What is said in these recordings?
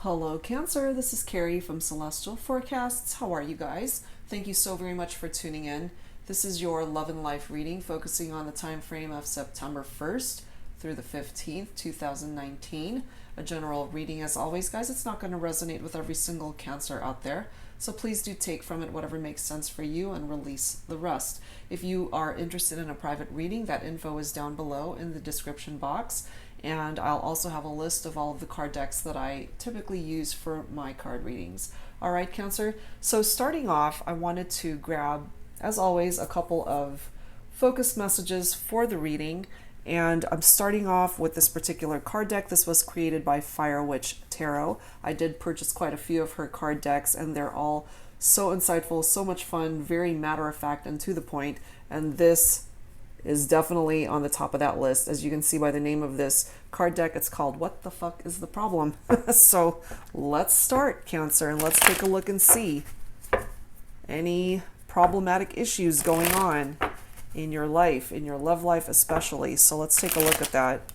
Hello Cancer, this is Carrie from Celestial Forecasts. How are you guys? Thank you so very much for tuning in. This is your love and life reading focusing on the time frame of September 1st through the 15th, 2019. A general reading as always, guys. It's not going to resonate with every single Cancer out there. So please do take from it whatever makes sense for you and release the rest. If you are interested in a private reading, that info is down below in the description box. And I'll also have a list of all of the card decks that I typically use for my card readings. All right, Cancer. So starting off, I wanted to grab, as always, a couple of focus messages for the reading. And I'm starting off with this particular card deck. This was created by Waite Tarot. I did purchase quite a few of her card decks, and they're all so insightful, so much fun, very matter-of-fact and to the point. And this is definitely on the top of that list. As you can see by the name of this card deck, it's called What the Fuck is the Problem? So let's start, Cancer, and let's take a look and see any problematic issues going on in your life, in your love life especially. So let's take a look at that.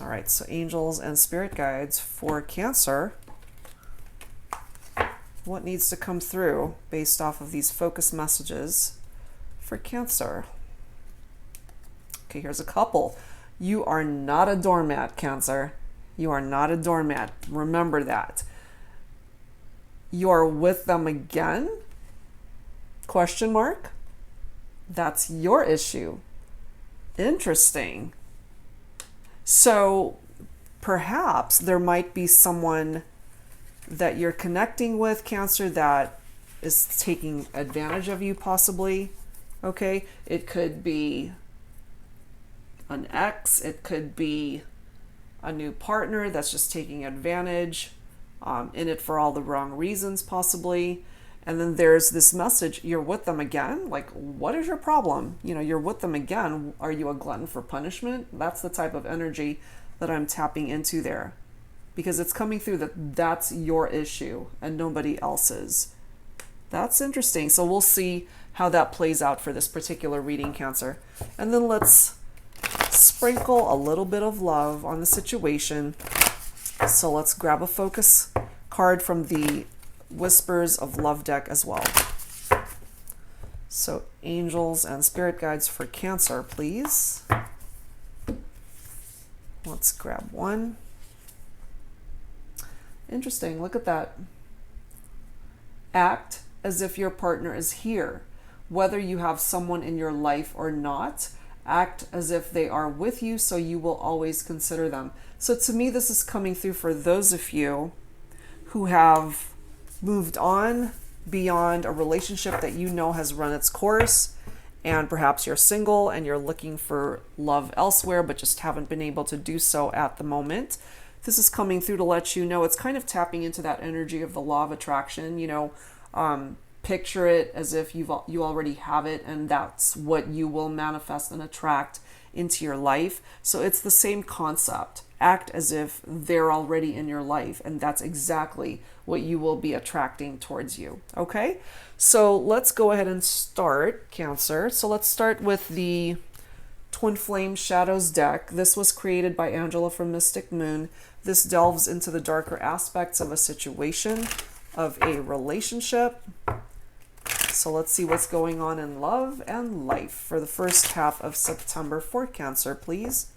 All right, so angels and spirit guides for Cancer. What needs to come through based off of these focus messages for Cancer? Okay, here's a couple. You are not a doormat, Cancer. You are not a doormat. Remember that. You're with them again? Question mark? That's your issue. Interesting. So perhaps there might be someone that you're connecting with, Cancer, that is taking advantage of you possibly. Okay, it could be an ex, it could be a new partner that's just taking advantage, in it for all the wrong reasons possibly. And then there's this message, you're with them again? Like, what is your problem? You know, you're with them again. Are you a glutton for punishment? That's the type of energy that I'm tapping into there. Because it's coming through that that's your issue and nobody else's. That's interesting. So we'll see how that plays out for this particular reading, Cancer. And then let's sprinkle a little bit of love on the situation. So let's grab a focus card from the Whispers of Love deck as well. So angels and spirit guides for Cancer, please. Let's grab one. Interesting. Look at that. Act as if your partner is here. Whether you have someone in your life or not, act as if they are with you, so you will always consider them. So to me, this is coming through for those of you who have moved on beyond a relationship that you know has run its course, and perhaps you're single and you're looking for love elsewhere but just haven't been able to do so at the moment. This is coming through to let you know it's kind of tapping into that energy of the law of attraction. You know, picture it as if you already have it, and that's what you will manifest and attract into your life. So it's the same concept. Act as if they're already in your life, and that's exactly what you will be attracting towards you. Okay, so let's go ahead and start, Cancer. So let's start with the Twin Flame Shadows deck. This was created by Angela from Mystic Moon. This delves into the darker aspects of a situation, of a relationship. So let's see what's going on in love and life for the first half of September for Cancer, please.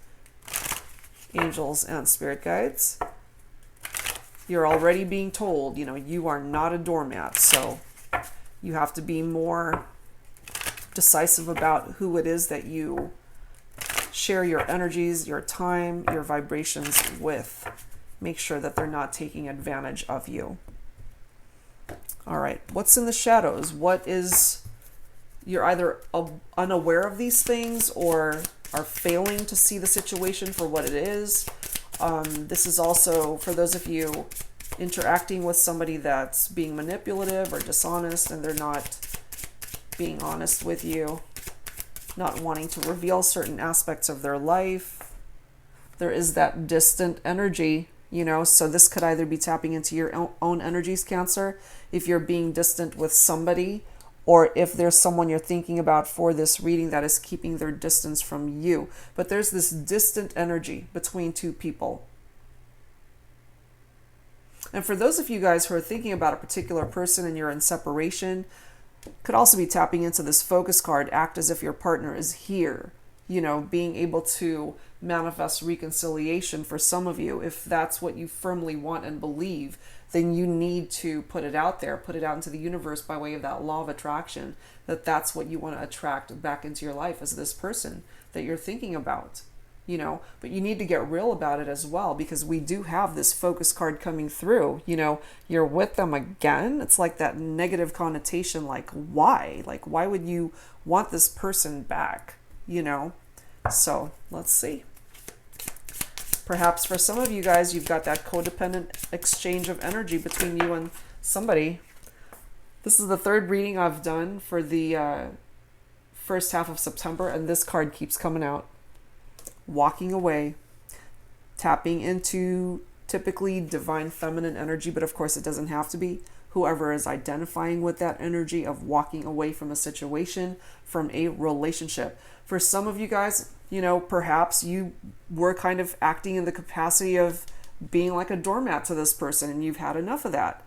Angels and spirit guides. You're already being told, you know, you are not a doormat, so you have to be more decisive about who it is that you share your energies, your time, your vibrations with. Make sure that they're not taking advantage of you. All right, what's in the shadows? What is, you're either unaware of these things or are failing to see the situation for what it is. This is also for those of you interacting with somebody that's being manipulative or dishonest, and they're not being honest with you, not wanting to reveal certain aspects of their life. There is that distant energy, you know, so this could either be tapping into your own energies, Cancer, if you're being distant with somebody, or if there's someone you're thinking about for this reading that is keeping their distance from you. But there's this distant energy between two people. And for those of you guys who are thinking about a particular person and you're in separation, could also be tapping into this focus card, act as if your partner is here, you know, being able to manifest reconciliation for some of you. If that's what you firmly want and believe, then you need to put it out there, put it out into the universe by way of that law of attraction, that that's what you want to attract back into your life as this person that you're thinking about, you know. But you need to get real about it as well, because we do have this focus card coming through, you know. You're with them again. It's like that negative connotation, like why would you want this person back, you know? So let's see. Perhaps for some of you guys, you've got that codependent exchange of energy between you and somebody. This is the third reading I've done for the first half of September, and this card keeps coming out. Walking away, tapping into typically divine feminine energy, but of course it doesn't have to be. Whoever is identifying with that energy of walking away from a situation, from a relationship. For some of you guys, you know, perhaps you were kind of acting in the capacity of being like a doormat to this person, and you've had enough of that,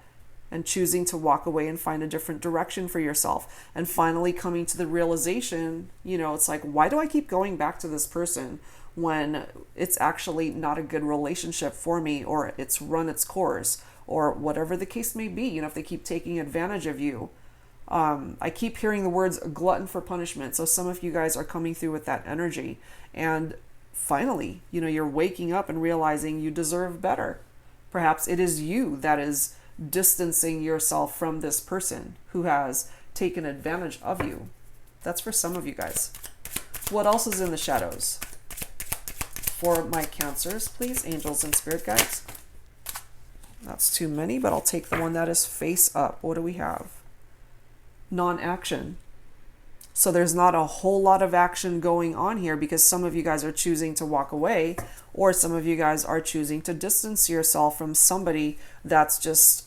and choosing to walk away and find a different direction for yourself. And finally coming to the realization, you know, it's like, why do I keep going back to this person when it's actually not a good relationship for me, or it's run its course, or whatever the case may be, you know, if they keep taking advantage of you. I keep hearing the words glutton for punishment. So some of you guys are coming through with that energy. And finally, you know, you're waking up and realizing you deserve better. Perhaps it is you that is distancing yourself from this person who has taken advantage of you. That's for some of you guys. What else is in the shadows? For my Cancers, please, angels and spirit guides. That's too many, but I'll take the one that is face up. What do we have? Non-action. So there's not a whole lot of action going on here, because some of you guys are choosing to walk away, or some of you guys are choosing to distance yourself from somebody that's just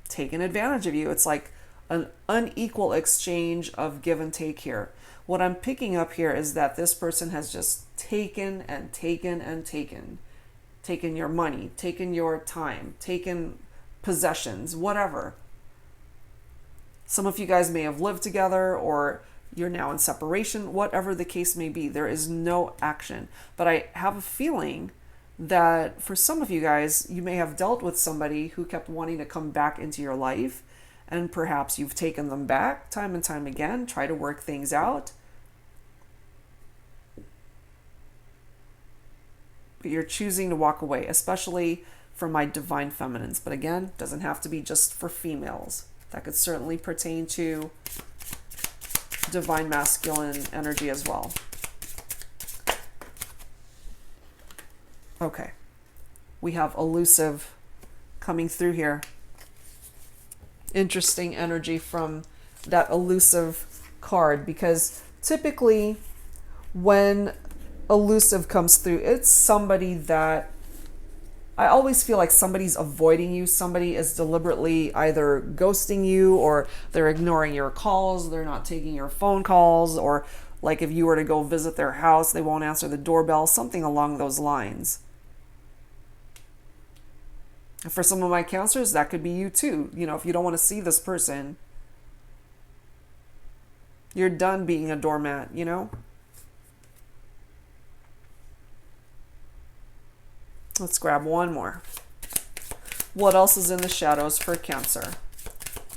taking advantage of you. It's like an unequal exchange of give and take here. What I'm picking up here is that this person has just taken and taken and taken. Taken your money, taken your time, taken possessions, whatever. Some of you guys may have lived together, or you're now in separation, whatever the case may be. There is no action. But I have a feeling that for some of you guys, you may have dealt with somebody who kept wanting to come back into your life, and perhaps you've taken them back time and time again, try to work things out. But you're choosing to walk away, especially for my divine feminines. But again, doesn't have to be just for females. That could certainly pertain to divine masculine energy as well. Okay. We have elusive coming through here. Interesting energy from that elusive card, because typically when elusive comes through, it's somebody that I always feel like somebody's avoiding you. Somebody is deliberately either ghosting you, or they're ignoring your calls, they're not taking your phone calls, or like if you were to go visit their house, they won't answer the doorbell, something along those lines. For some of my Cancers, that could be you too. You know, if you don't want to see this person, you're done being a doormat, you know? Let's grab one more. What else is in the shadows for Cancer?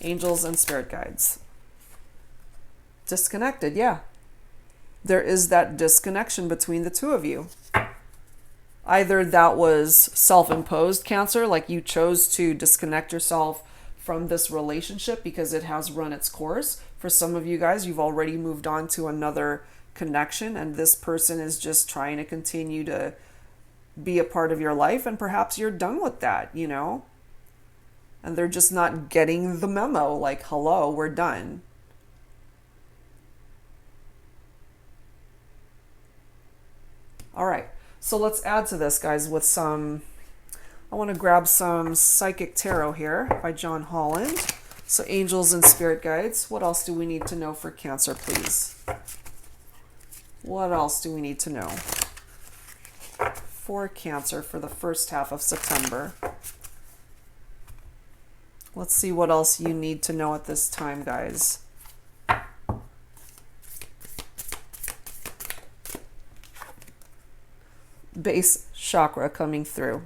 Angels and spirit guides. Disconnected, yeah. There is that disconnection between the two of you. Either that was self-imposed, Cancer, like you chose to disconnect yourself from this relationship because it has run its course. For some of you guys, you've already moved on to another connection, and this person is just trying to continue to be a part of your life, and perhaps you're done with that, you know? And they're just not getting the memo, like, hello, we're done. All right, so let's add to this, guys, with some, I want to grab some Psychic Tarot here by John Holland. So angels and spirit guides, what else do we need to know for Cancer, please? What else do we need to know for Cancer for the first half of September? Let's see what else you need to know at this time, guys. Base chakra coming through.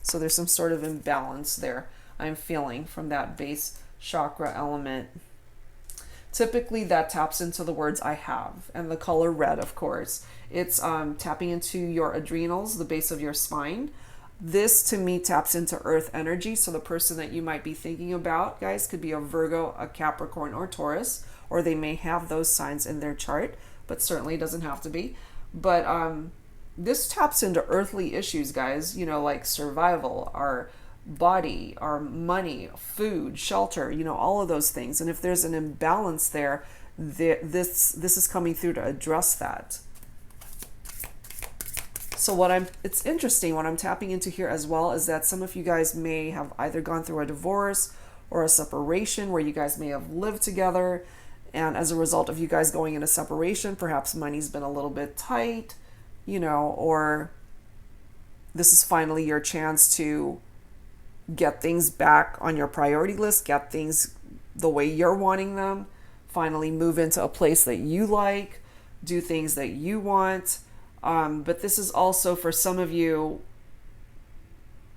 So there's some sort of imbalance there I'm feeling from that base chakra element. Typically that taps into the words I have, and the color red, of course. It's tapping into your adrenals, the base of your spine. This to me taps into earth energy. So the person that you might be thinking about, guys, could be a Virgo, a Capricorn, or Taurus, or they may have those signs in their chart, but certainly doesn't have to be. But this taps into earthly issues, guys, you know, like survival, our body, our money, food, shelter, you know, all of those things. And if there's an imbalance there, this is coming through to address that. So it's interesting, what I'm tapping into here as well is that some of you guys may have either gone through a divorce or a separation where you guys may have lived together. And as a result of you guys going into separation, perhaps money's been a little bit tight, you know, or this is finally your chance to get things back on your priority list, get things the way you're wanting them, finally move into a place that you like, do things that you want. But this is also for some of you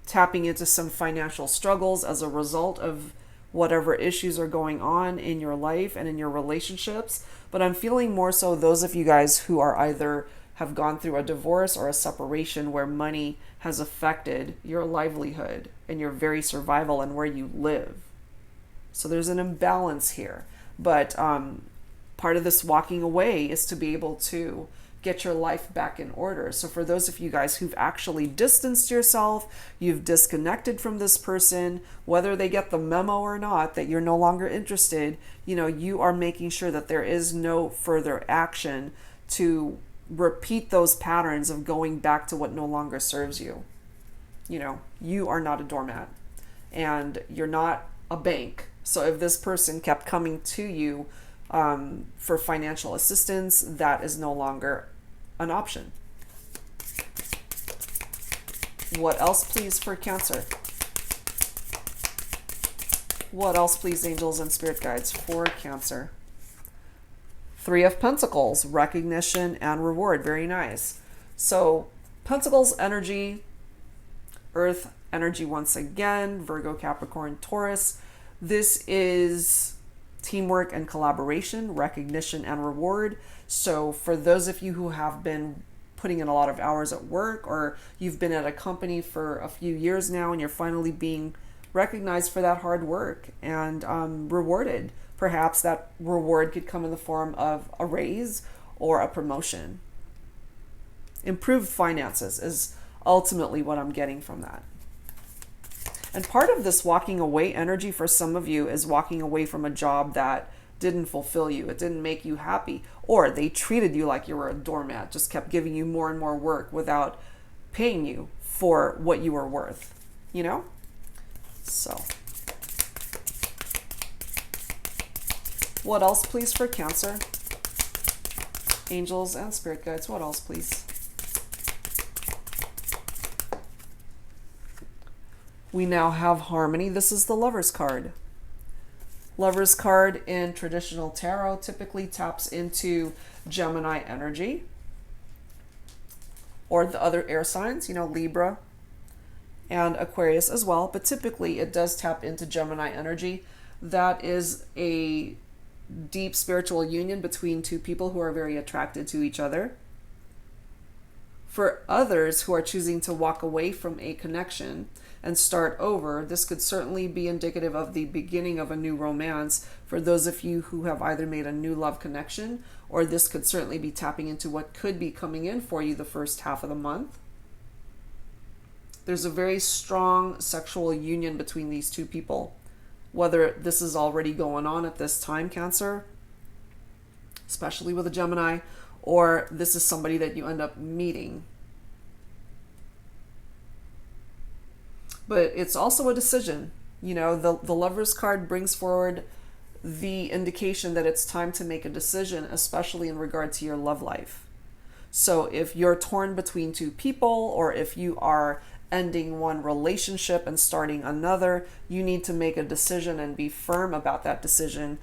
tapping into some financial struggles as a result of whatever issues are going on in your life and in your relationships. But I'm feeling more so those of you guys who are either have gone through a divorce or a separation where money has affected your livelihood and your very survival and where you live. So there's an imbalance here. But part of this walking away is to be able to get your life back in order. So for those of you guys who've actually distanced yourself, you've disconnected from this person, whether they get the memo or not, that you're no longer interested, you know, you are making sure that there is no further action to repeat those patterns of going back to what no longer serves you. You know, you are not a doormat and you're not a bank. So if this person kept coming to you for financial assistance, that is no longer an option. What else, please, for Cancer? What else, please, angels and spirit guides, for Cancer? Three of Pentacles, recognition and reward. Very nice. So Pentacles energy, Earth energy once again, Virgo, Capricorn, Taurus. This is teamwork and collaboration, recognition and reward. So for those of you who have been putting in a lot of hours at work, or you've been at a company for a few years now and you're finally being recognized for that hard work and rewarded. Perhaps that reward could come in the form of a raise or a promotion. Improved finances is ultimately what I'm getting from that. And part of this walking away energy for some of you is walking away from a job that didn't fulfill you. It didn't make you happy. Or they treated you like you were a doormat, just kept giving you more and more work without paying you for what you were worth, you know? So what else, please, for Cancer? Angels and spirit guides, what else, please? We now have harmony. This is the Lover's card. Lover's card in traditional tarot typically taps into Gemini energy or the other air signs, you know, Libra and Aquarius as well. But typically it does tap into Gemini energy. That is a deep spiritual union between two people who are very attracted to each other. For others who are choosing to walk away from a connection and start over, this could certainly be indicative of the beginning of a new romance for those of you who have either made a new love connection, or this could certainly be tapping into what could be coming in for you the first half of the month. There's a very strong sexual union between these two people. Whether this is already going on at this time, Cancer, especially with a Gemini, or this is somebody that you end up meeting. But it's also a decision. You know, the Lover's card brings forward the indication that it's time to make a decision, especially in regard to your love life. So if you're torn between two people, or if you are ending one relationship and starting another. You need to make a decision and be firm about that decision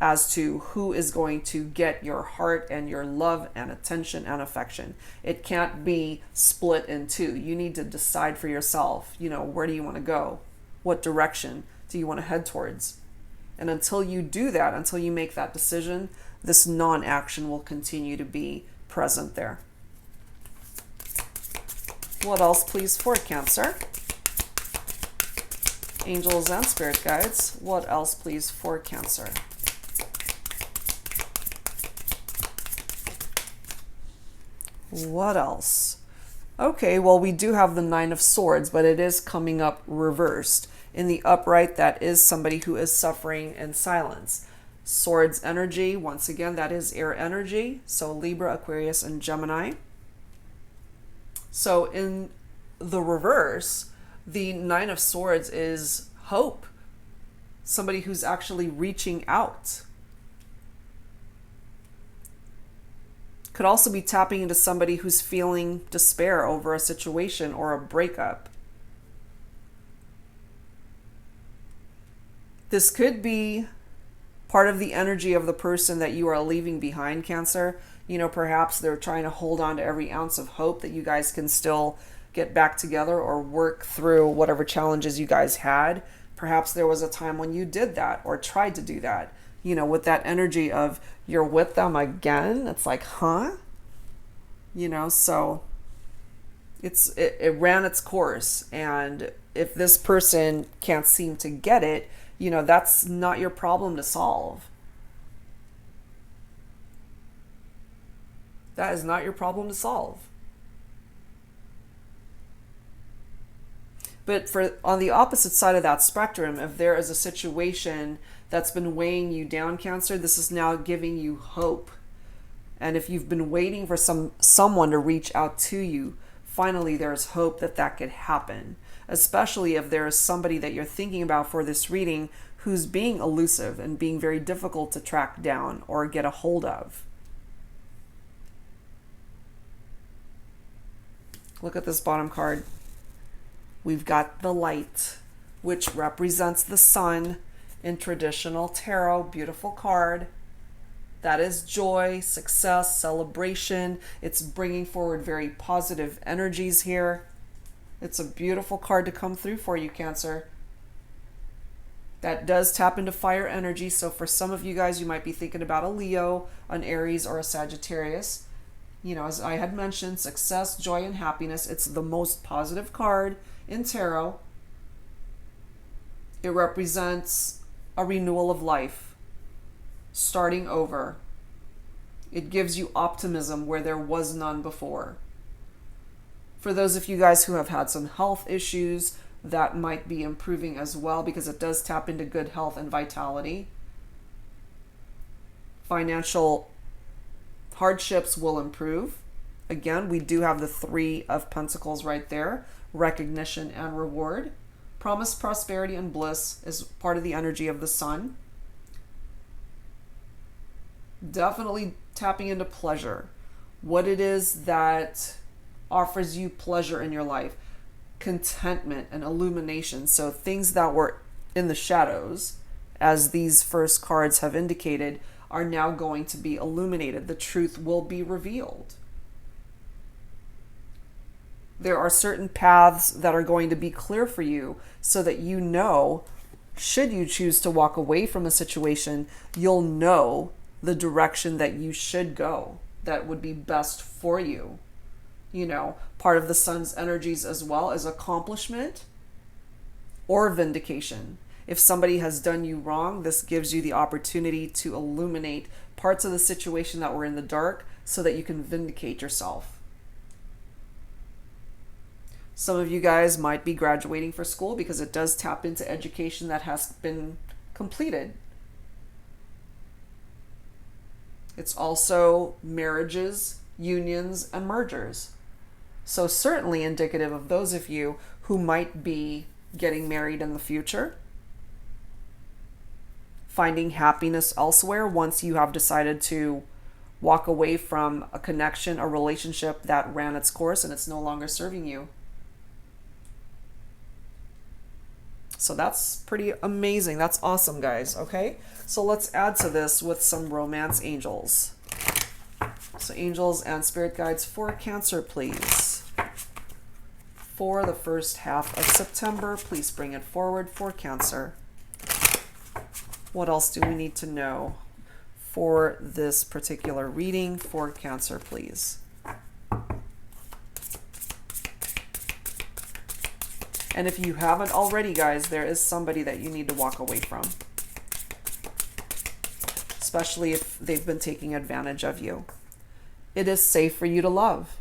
as to who is going to get your heart and your love and attention and affection. It can't be split in two. You need to decide for yourself, where do you want to go? What direction do you want to head towards? And until you do that, until you make that decision, this non-action will continue to be present there. What else, please, for Cancer? Angels and spirit guides. What else, please, for Cancer? What else? Okay, well, we do have the Nine of Swords, but it is coming up reversed. In the upright, that is somebody who is suffering in silence. Swords energy, once again, that is air energy. So Libra, Aquarius, and Gemini. So in the reverse, the Nine of Swords is hope. Somebody who's actually reaching out. Could also be tapping into somebody who's feeling despair over a situation or a breakup. This could be part of the energy of the person that you are leaving behind, Cancer. Perhaps they're trying to hold on to every ounce of hope that you guys can still get back together or work through whatever challenges you guys had. Perhaps there was a time when you did that or tried to do that. With that energy of you're with them again, it's like, huh? So it ran its course. And if this person can't seem to get it, that's not your problem to solve. That is not your problem to solve. But on the opposite side of that spectrum, if there is a situation that's been weighing you down, Cancer, this is now giving you hope. And if you've been waiting for someone to reach out to you, finally there's hope that could happen. Especially if there is somebody that you're thinking about for this reading who's being elusive and being very difficult to track down or get a hold of. Look at this bottom card. We've got the Light, which represents the sun in traditional tarot. Beautiful card. That is joy, success, celebration. It's bringing forward very positive energies here. It's a beautiful card to come through for you, Cancer. That does tap into fire energy. So for some of you guys, you might be thinking about a Leo, an Aries, or a Sagittarius. As I had mentioned, success, joy, and happiness. It's the most positive card in tarot. It represents a renewal of life, starting over. It gives you optimism where there was none before. For those of you guys who have had some health issues, that might be improving as well because it does tap into good health and vitality. Financial hardships will improve. Again, we do have the Three of Pentacles right there. Recognition and reward. Promise, prosperity, and bliss is part of the energy of the sun. Definitely tapping into pleasure. What it is that offers you pleasure in your life. Contentment and illumination. So things that were in the shadows, as these first cards have indicated, are now going to be illuminated. The truth will be revealed. There are certain paths that are going to be clear for you so that should you choose to walk away from a situation, you'll know the direction that you should go that would be best for you. Part of the sun's energies as well is accomplishment or vindication. If somebody has done you wrong, this gives you the opportunity to illuminate parts of the situation that were in the dark so that you can vindicate yourself. Some of you guys might be graduating for school because it does tap into education that has been completed. It's also marriages, unions, and mergers. So certainly indicative of those of you who might be getting married in the future, finding happiness elsewhere once you have decided to walk away from a connection, a relationship that ran its course and it's no longer serving you. So that's pretty amazing. That's awesome, guys. Okay, so let's add to this with some romance angels. So angels and spirit guides for Cancer, please. For the first half of September, please bring it forward for Cancer. What else do we need to know for this particular reading for Cancer, please? And if you haven't already, guys, there is somebody that you need to walk away from. Especially if they've been taking advantage of you. It is safe for you to love.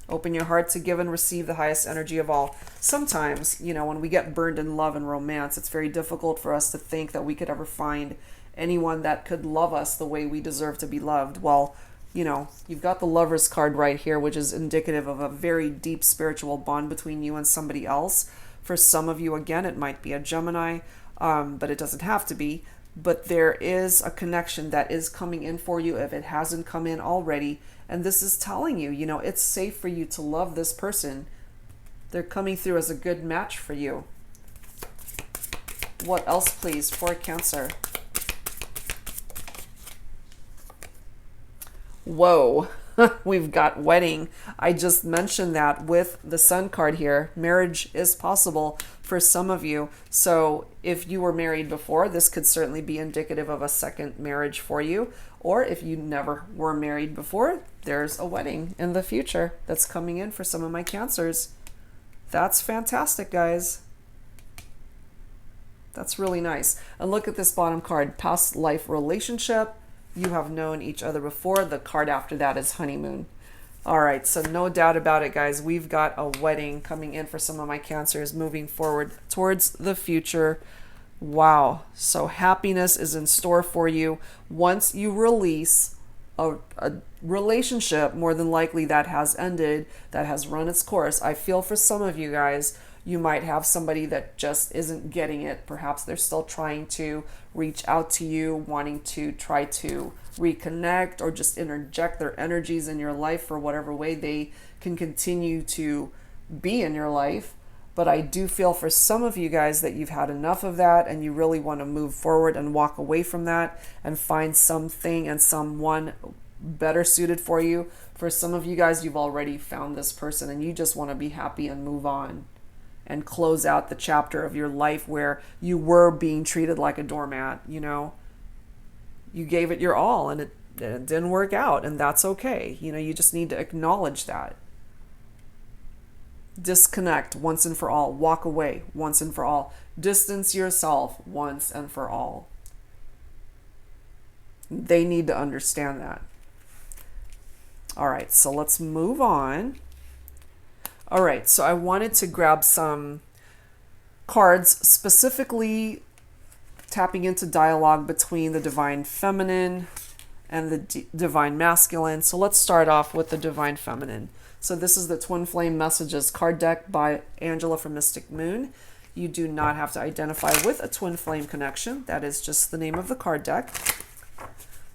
Open your heart to give and receive the highest energy of all. Sometimes, you know, when we get burned in love and romance, it's very difficult for us to think that we could ever find anyone that could love us the way we deserve to be loved. Well, you know, you've got the Lover's card right here, which is indicative of a very deep spiritual bond between you and somebody else. For some of you, again, it might be a Gemini, but it doesn't have to be. But there is a connection that is coming in for you if it hasn't come in already. And this is telling you, you know, it's safe for you to love this person. They're coming through as a good match for you. What else, please, for Cancer? Whoa, we've got wedding. I just mentioned that with the Sun card here. Marriage is possible for some of you. So if you were married before, this could certainly be indicative of a second marriage for you. Or if you never were married before, there's a wedding in the future that's coming in for some of my Cancers. That's fantastic, guys. That's really nice. And look at this bottom card, past life relationship. You have known each other before. The card after that is honeymoon. All right, so no doubt about it, guys. We've got a wedding coming in for some of my Cancers moving forward towards the future. Wow. So happiness is in store for you. Once you release a relationship, more than likely that has ended, that has run its course. I feel for some of you guys, you might have somebody that just isn't getting it. Perhaps they're still trying to reach out to you, wanting to try to reconnect or just interject their energies in your life for whatever way they can continue to be in your life. But I do feel for some of you guys that you've had enough of that and you really want to move forward and walk away from that and find something and someone better suited for you. For some of you guys, you've already found this person and you just want to be happy and move on and close out the chapter of your life where you were being treated like a doormat. You know, you gave it your all and it didn't work out, and that's okay. You know, you just need to acknowledge that. Disconnect once and for all. Walk away once and for all. Distance yourself once and for all. They need to understand that. All right, so let's move on. All right, so I wanted to grab some cards specifically tapping into dialogue between the Divine Feminine and the Divine Masculine. So let's start off with the Divine Feminine. So this is the Twin Flame Messages card deck by Angela from Mystic Moon. You do not have to identify with a twin flame connection. That is just the name of the card deck.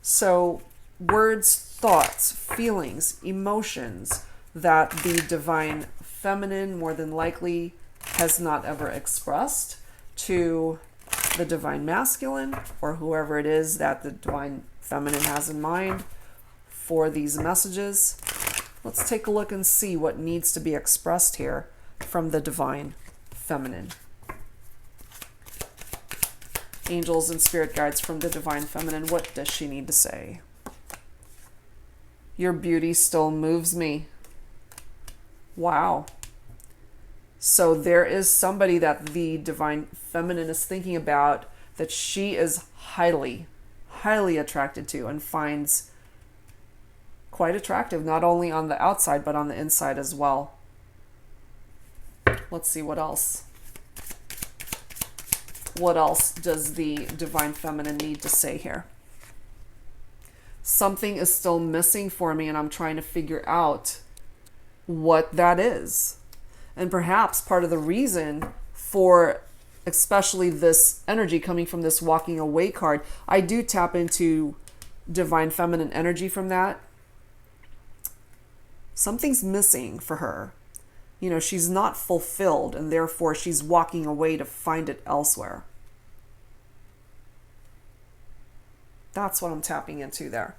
So words, thoughts, feelings, emotions that the Divine Feminine more than likely has not ever expressed to the Divine Masculine or whoever it is that the Divine Feminine has in mind for these messages. Let's take a look and see what needs to be expressed here from the Divine Feminine. Angels and spirit guides from the Divine Feminine. What does she need to say? Your beauty still moves me. Wow. So there is somebody that the Divine Feminine is thinking about that she is highly, highly attracted to and finds quite attractive, not only on the outside, but on the inside as well. Let's see what else. What else does the Divine Feminine need to say here? Something is still missing for me and I'm trying to figure out what that is. And perhaps part of the reason for especially this energy coming from this walking away card, I do tap into Divine Feminine energy from that. Something's missing for her. You know, she's not fulfilled, and therefore she's walking away to find it elsewhere. That's what I'm tapping into there.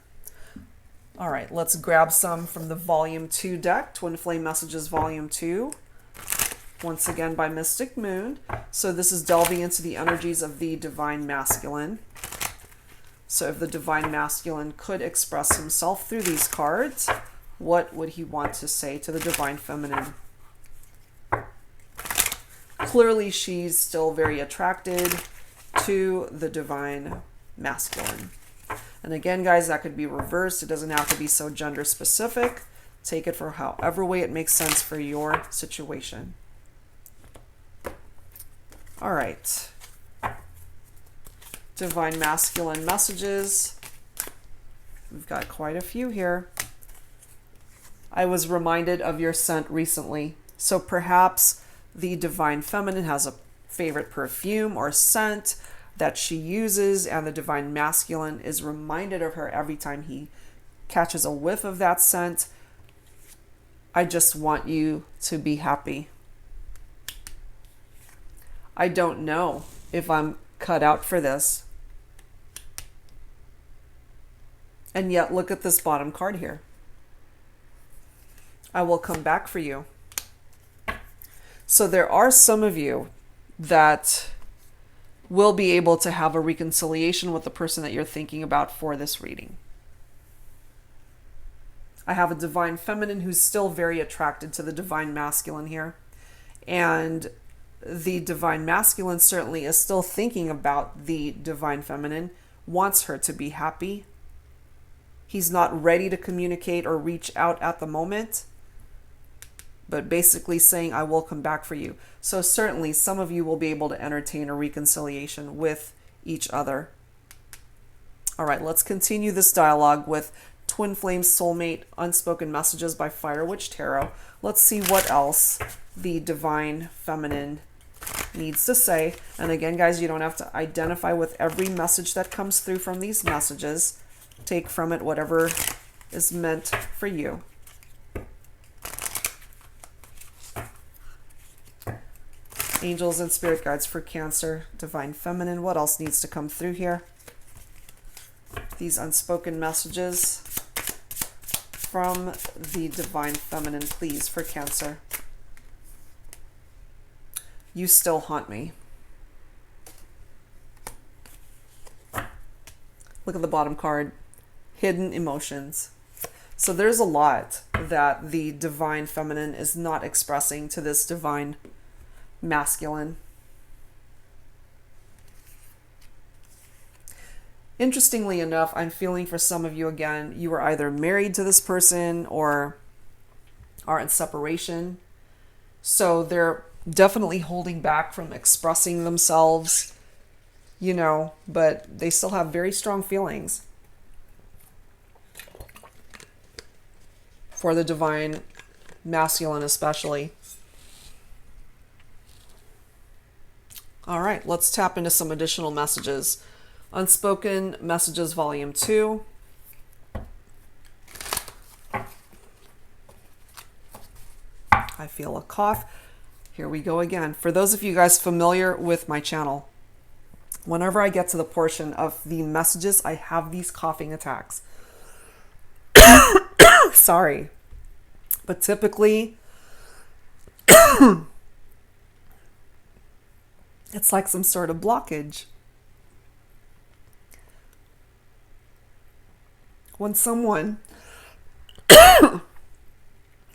All right, let's grab some from the Volume 2 deck, Twin Flame Messages Volume 2. Once again by Mystic Moon. So this is delving into the energies of the Divine Masculine. So if the Divine Masculine could express himself through these cards, what would he want to say to the Divine Feminine? Clearly, she's still very attracted to the Divine Masculine. And again, guys, that could be reversed. It doesn't have to be so gender specific. Take it for however way it makes sense for your situation. All right. Divine Masculine messages. We've got quite a few here. I was reminded of your scent recently. So perhaps the Divine Feminine has a favorite perfume or scent that she uses, and the Divine Masculine is reminded of her every time he catches a whiff of that scent. I just want you to be happy. I don't know if I'm cut out for this. And yet, look at this bottom card here. I will come back for you. So there are some of you that will be able to have a reconciliation with the person that you're thinking about for this reading. I have a Divine Feminine who's still very attracted to the Divine Masculine here. And the Divine Masculine certainly is still thinking about the Divine Feminine, wants her to be happy. He's not ready to communicate or reach out at the moment, but basically saying, I will come back for you. So certainly some of you will be able to entertain a reconciliation with each other. All right, let's continue this dialogue with Twin Flame Soulmate Unspoken Messages by Fire Witch Tarot. Let's see what else the Divine Feminine needs to say. And again, guys, you don't have to identify with every message that comes through from these messages. Take from it whatever is meant for you. Angels and Spirit Guides for Cancer, Divine Feminine. What else needs to come through here? These unspoken messages from the Divine Feminine, please, for Cancer. You still haunt me. Look at the bottom card. Hidden emotions. So there's a lot that the Divine Feminine is not expressing to this Divine Masculine. Interestingly enough, I'm feeling for some of you again, you are either married to this person or are in separation. So they're definitely holding back from expressing themselves, you know, but they still have very strong feelings for the Divine Masculine especially. All right, let's tap into some additional messages. Unspoken Messages Volume 2. I feel a cough. Here we go again. For those of you guys familiar with my channel, whenever I get to the portion of the messages, I have these coughing attacks. Sorry. But typically, it's like some sort of blockage. When someone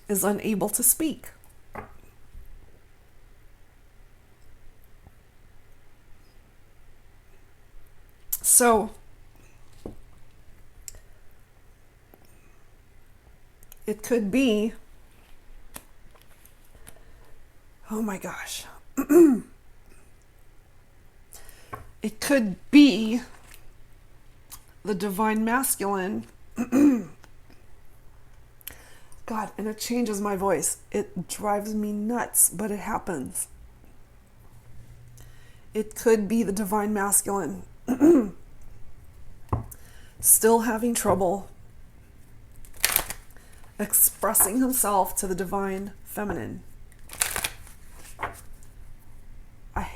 is unable to speak. So, it could be, oh my gosh, it could be the Divine Masculine. God, and it changes my voice. It drives me nuts, but it happens. It could be the Divine Masculine still having trouble expressing himself to the Divine Feminine.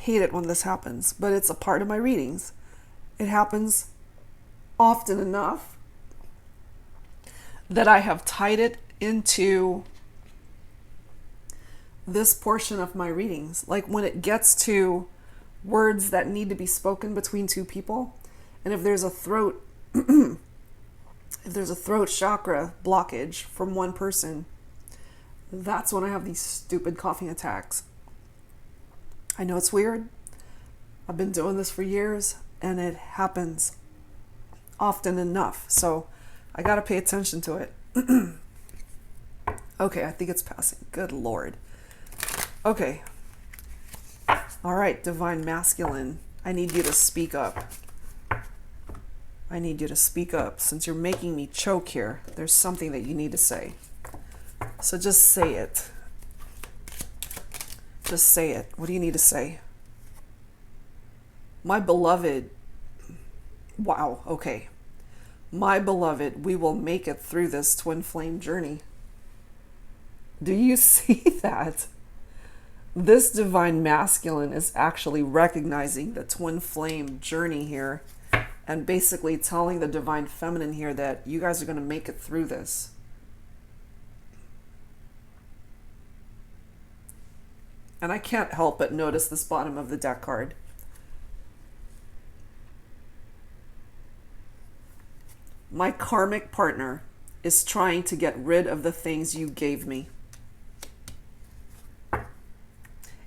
hate it when this happens, but it's a part of my readings. It happens often enough that I have tied it into this portion of my readings. Like when it gets to words that need to be spoken between two people, and if there's a throat chakra blockage from one person, that's when I have these stupid coughing attacks. I know it's weird. I've been doing this for years, and it happens often enough. So I got to pay attention to it. Okay, I think it's passing. Good Lord. Okay. All right, Divine Masculine. I need you to speak up. I need you to speak up. Since you're making me choke here, there's something that you need to say. So just say it. Just say it. What do you need to say? My beloved. Wow, okay. My beloved, we will make it through this twin flame journey. Do you see that? This Divine Masculine is actually recognizing the twin flame journey here and basically telling the Divine Feminine here that you guys are going to make it through this. And I can't help but notice this bottom of the deck card. My karmic partner is trying to get rid of the things you gave me.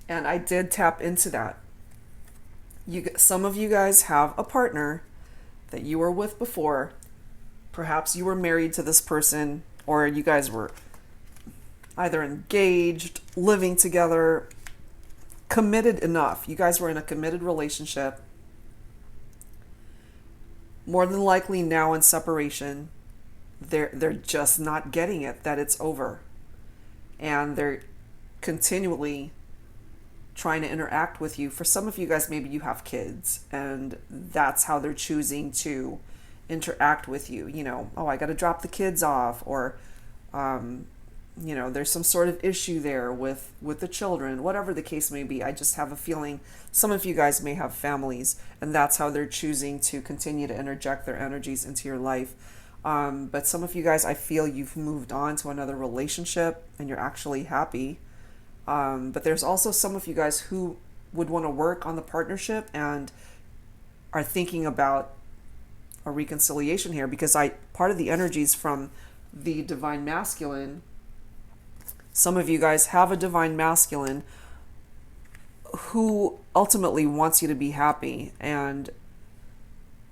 And I did tap into that. Some of you guys have a partner that you were with before. Perhaps you were married to this person, or you guys were either engaged, living together, committed enough. You guys were in a committed relationship. More than likely now in separation. They're just not getting it, that it's over. And they're continually trying to interact with you. For some of you guys, maybe you have kids, and that's how they're choosing to interact with you. You know, oh, I got to drop the kids off, or, you know, there's some sort of issue there with the children, whatever the case may be. I just have a feeling some of you guys may have families, and that's how they're choosing to continue to interject their energies into your life. But some of you guys, I feel you've moved on to another relationship and you're actually happy. But there's also some of you guys who would want to work on the partnership and are thinking about a reconciliation here, because part of the energies from the Divine Masculine, some of you guys have a Divine Masculine who ultimately wants you to be happy, and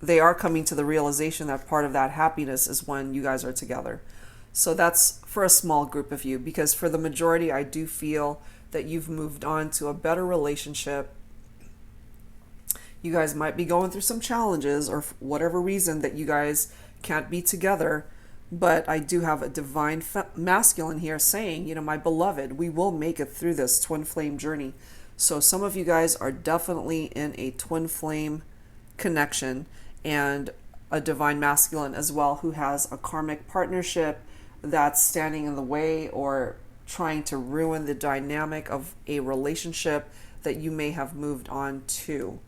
they are coming to the realization that part of that happiness is when you guys are together. So that's for a small group of you, because for the majority, I do feel that you've moved on to a better relationship. You guys might be going through some challenges, or for whatever reason that you guys can't be together. But I do have a Divine Masculine here saying, you know, my beloved, we will make it through this twin flame journey. So some of you guys are definitely in a twin flame connection, and a Divine Masculine as well who has a karmic partnership that's standing in the way or trying to ruin the dynamic of a relationship that you may have moved on to.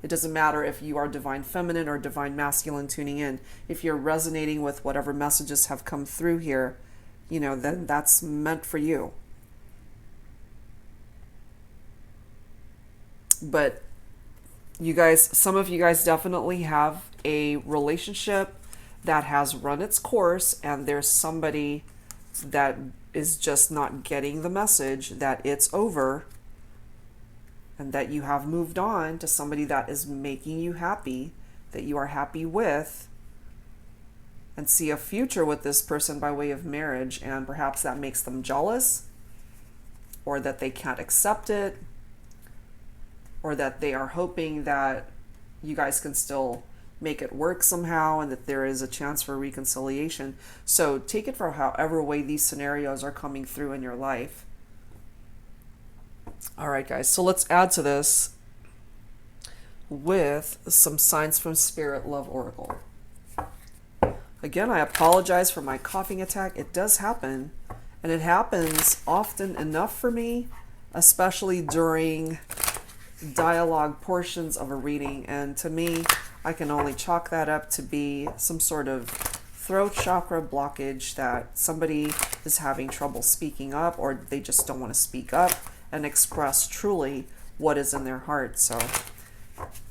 It doesn't matter if you are Divine Feminine or Divine Masculine tuning in. If you're resonating with whatever messages have come through here, you know, then that's meant for you. But you guys, some of you guys definitely have a relationship that has run its course, and there's somebody that is just not getting the message that it's over, and that you have moved on to somebody that is making you happy, that you are happy with, and see a future with this person by way of marriage. And perhaps that makes them jealous, or that they can't accept it, or that they are hoping that you guys can still make it work somehow, and that there is a chance for reconciliation. So take it for however way these scenarios are coming through in your life. All right, guys, so let's add to this with some signs from Spirit Love Oracle. Again, I apologize for my coughing attack. It does happen, and it happens often enough for me, especially during dialogue portions of a reading. And to me, I can only chalk that up to be some sort of throat chakra blockage, that somebody is having trouble speaking up, or they just don't want to speak up and express truly what is in their heart. So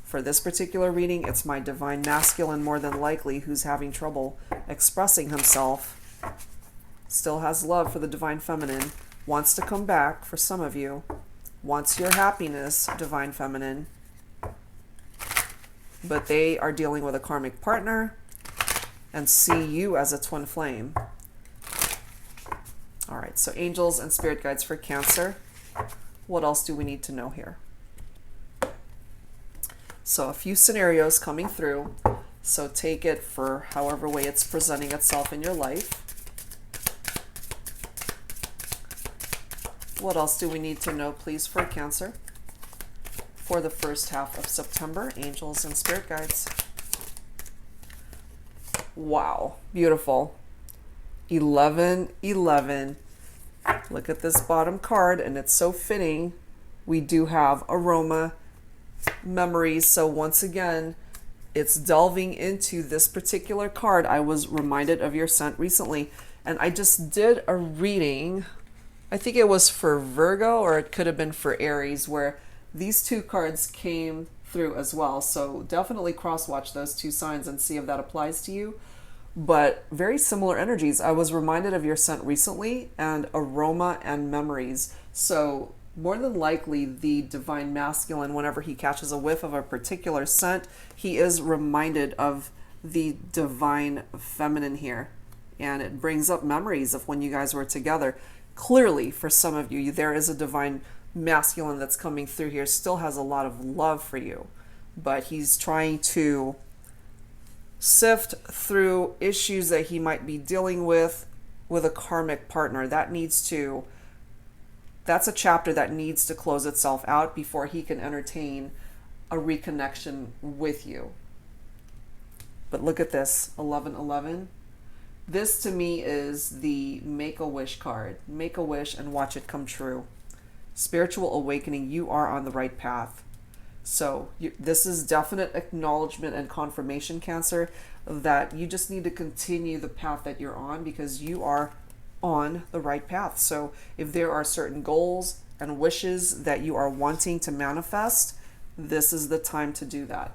for this particular reading, it's my divine masculine, more than likely, who's having trouble expressing himself. Still has love for the divine feminine, wants to come back for some of you, wants your happiness, divine feminine, but they are dealing with a karmic partner and see you as a twin flame. All right, so angels and spirit guides for Cancer. What else do we need to know here? So a few scenarios coming through. So take it for however way it's presenting itself in your life. What else do we need to know, please, for Cancer for the first half of September, angels and spirit guides? Wow, beautiful. 1111. Look at this bottom card, and it's so fitting. We do have aroma, memories. So once again, it's delving into this particular card. I was reminded of your scent recently, and I just did a reading. I think it was for Virgo, or it could have been for Aries, where these two cards came through as well. So definitely cross-watch those two signs and see if that applies to you. But very similar energies. I was reminded of your scent recently, and aroma and memories. So more than likely, the divine masculine, whenever he catches a whiff of a particular scent, he is reminded of the divine feminine here. And it brings up memories of when you guys were together. Clearly, for some of you, there is a divine masculine that's coming through here, still has a lot of love for you, but he's trying to sift through issues that he might be dealing with a karmic partner. That's a chapter that needs to close itself out before he can entertain a reconnection with you. But look at this, 1111. This to me is the Make-A-Wish card. Make a wish and watch it come true. Spiritual awakening, you are on the right path. So this is definite acknowledgement and confirmation, Cancer, that you just need to continue the path that you're on, because you are on the right path. So if there are certain goals and wishes that you are wanting to manifest, this is the time to do that.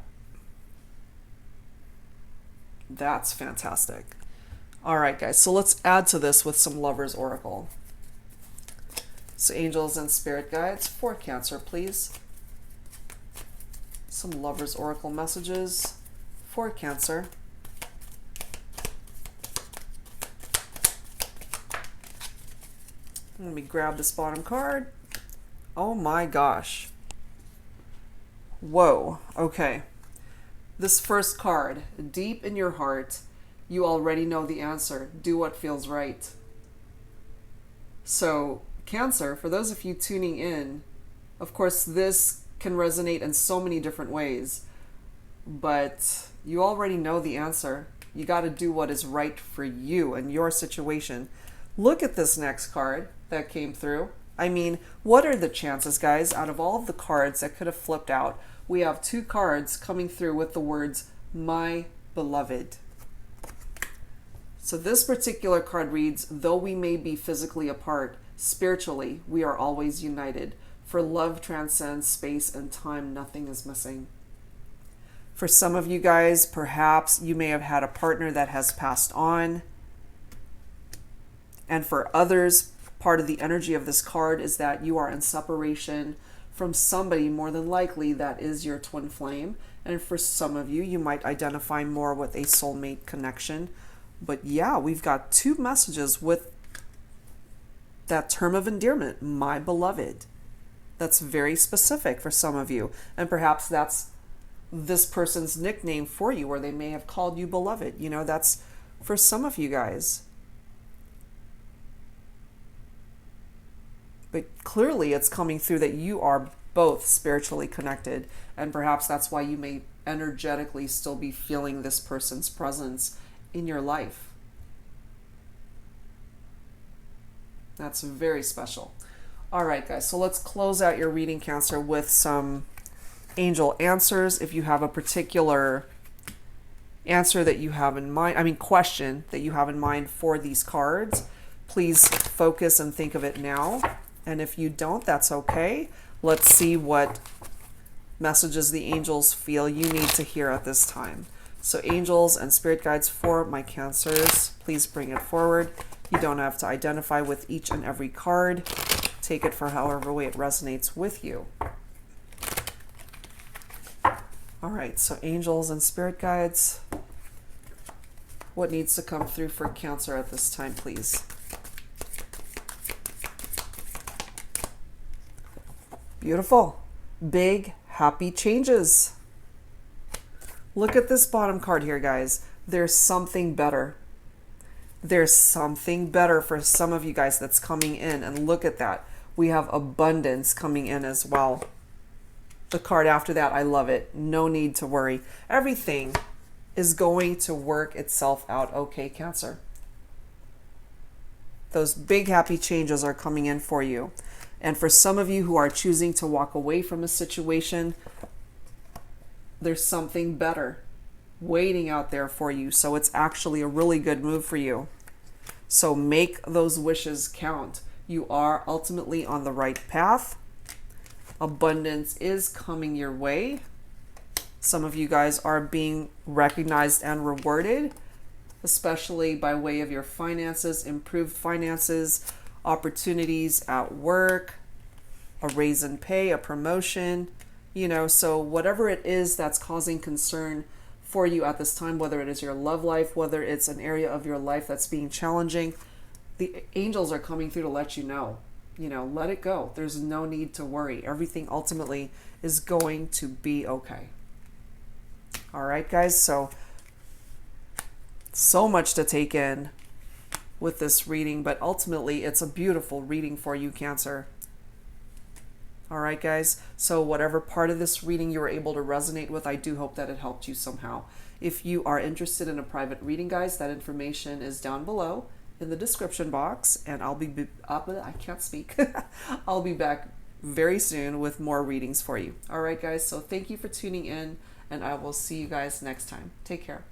That's fantastic. All right, guys, so let's add to this with some Lover's Oracle. So angels and spirit guides for Cancer, please. Some Lover's Oracle messages for Cancer. Let me grab this bottom card. Oh my gosh. Whoa, okay. This first card, deep in your heart, you already know the answer. Do what feels right. So, Cancer, for those of you tuning in, of course, this can resonate in so many different ways, but you already know the answer. You got to do what is right for you and your situation. Look at this next card that came through. I mean, what are the chances, guys, out of all of the cards that could have flipped out? We have two cards coming through with the words, my beloved. So this particular card reads, though we may be physically apart, spiritually, we are always united. For love transcends space and time, nothing is missing. For some of you guys, perhaps you may have had a partner that has passed on. And for others, part of the energy of this card is that you are in separation from somebody, more than likely that is your twin flame. And for some of you, you might identify more with a soulmate connection. But yeah, we've got two messages with that term of endearment, my beloved. That's very specific for some of you. And perhaps that's this person's nickname for you, or they may have called you beloved. You know, that's for some of you guys. But clearly it's coming through that you are both spiritually connected. And perhaps that's why you may energetically still be feeling this person's presence in your life. That's very special. All right, guys, so let's close out your reading, Cancer, with some angel answers. If you have a particular answer that you have in mind, question that you have in mind for these cards, please focus and think of it now. And if you don't, that's okay. Let's see what messages the angels feel you need to hear at this time. So angels and spirit guides for my Cancers, please bring it forward. You don't have to identify with each and every card. Take it for however way it resonates with you. All right, so angels and spirit guides, what needs to come through for Cancer at this time, please? Beautiful. Big, happy changes. Look at this bottom card here, guys. There's something better. There's something better for some of you guys that's coming in. And look at that. We have abundance coming in as well. The card after that, I love it. No need to worry. Everything is going to work itself out okay, Cancer. Those big happy changes are coming in for you. And for some of you who are choosing to walk away from a situation, there's something better waiting out there for you. So it's actually a really good move for you. So make those wishes count. You are ultimately on the right path. Abundance is coming your way. Some of you guys are being recognized and rewarded, especially by way of your finances, improved finances, opportunities at work, a raise in pay, a promotion, so whatever it is that's causing concern for you at this time, whether it is your love life, whether it's an area of your life that's being challenging, the angels are coming through to let you know, let it go. There's no need to worry. Everything ultimately is going to be okay. All right, guys, so much to take in with this reading, but ultimately it's a beautiful reading for you, Cancer. All right, guys, so whatever part of this reading you were able to resonate with, I do hope that it helped you somehow. If you are interested in a private reading, guys, that information is down below in the description box, and I'll be I can't speak. I'll be back very soon with more readings for you. All right, guys, so thank you for tuning in, and I will see you guys next time. Take care.